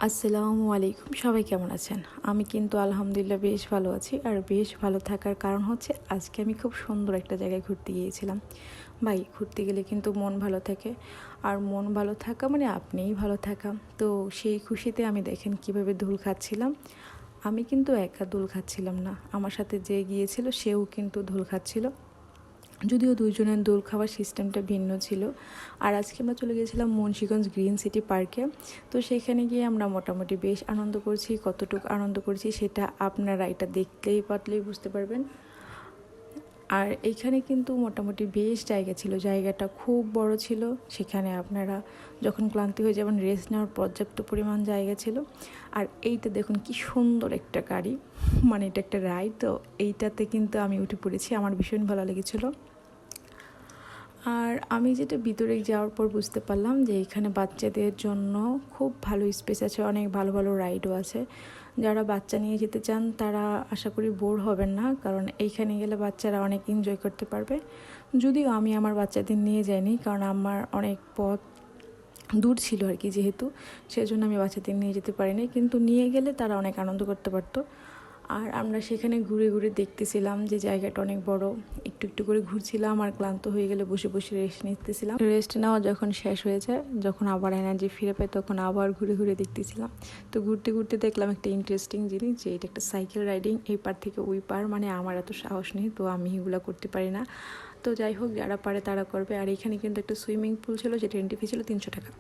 আসসালামু আলাইকুম, সবাই কেমন আছেন? আমি কিন্তু আলহামদুলিল্লাহ বেশ ভালো আছি। আর বেশ ভালো থাকার কারণ হচ্ছে আজকে আমি খুব সুন্দর একটা জায়গায় ঘুরতে গিয়েছিলাম। ভাই, ঘুরতে গেলে কিন্তু মন ভালো থাকে। আর মন ভালো থাকা মানে আপনিই ভালো থাকা। তো সেই খুশিতে আমি দেখেন কিভাবে দোল খাচ্ছিলাম। আমি কিন্তু একা দোল খাচ্ছিলাম না, আমার সাথে যে গিয়েছিল সেও কিন্তু দোল খাচ্ছিল। যদিও দুইজনের দোল খাওয়ার সিস্টেমটা ভিন্ন ছিল। আর আজকে আমরা চলে গিয়েছিলাম মুন্সিগঞ্জ গ্রিন সিটি পার্কে। তো সেখানে গিয়ে আমরা মোটামুটি বেশ আনন্দ করছি। কতটুকু আনন্দ করছি সেটা আপনারা এটা দেখলেই পাতলেই বুঝতে পারবেন। আর এইখানে কিন্তু মোটামুটি বেশ জায়গা ছিল, জায়গাটা খুব বড় ছিল। সেখানে আপনারা যখন ক্লান্তি হয়ে যাবেন রেস্ট নেওয়ার পর্যাপ্ত পরিমাণ জায়গা ছিল। আর এইটা দেখুন কি সুন্দর একটা গাড়ি, মানে এটা একটা রাইড। তো এইটাতে কিন্তু আমি উঠে পড়েছি, আমার ভীষণ ভালো লেগেছিলো। আর আমি যেটা ভিতরে যাওয়ার পর বুঝতে পারলাম যে এখানে বাচ্চাদের জন্য খুব ভালো স্পেস আছে, অনেক ভালো ভালো রাইডও আছে। যারা বাচ্চা নিয়ে যেতে চান তারা আশা করি বোর হবেন না, কারণ এইখানে গেলে বাচ্চারা অনেক এনজয় করতে পারবে। যদিও আমি আমার বাচ্চাদের নিয়ে যাইনি, কারণ আমার অনেক পথ দূর ছিল আর কি, যেহেতু সেজন্য আমি বাচ্চাদের নিয়ে যেতে পারিনি, কিন্তু নিয়ে গেলে তারা অনেক আনন্দ করতে পারতো। আর আমরা সেখানে ঘুরে ঘুরে দেখতেছিলাম যে জায়গাটা অনেক বড়। একটু একটু করে ঘুরছিলাম আর ক্লান্ত হয়ে গেলে বসে বসে রেস্ট নিতেছিলাম। রেস্ট নেওয়া যখন শেষ হয়ে যায়, যখন আবার এনার্জি ফিরে পাই, তখন আবার ঘুরে ঘুরে দেখতেছিলাম। তো ঘুরতে ঘুরতে দেখলাম একটা ইন্টারেস্টিং জিনিস, যে এটা একটা সাইকেল রাইডিং, এই পার থেকে ওই পার। মানে আমার এত সাহস নেই, তো আমি এগুলো করতে পারি না। তো যাই হোক, যারা পারে তারা করবে। আর এখানে কিন্তু একটা সুইমিং পুল ছিল, যেটা এন্ট্রি ফি ছিল 300 টাকা।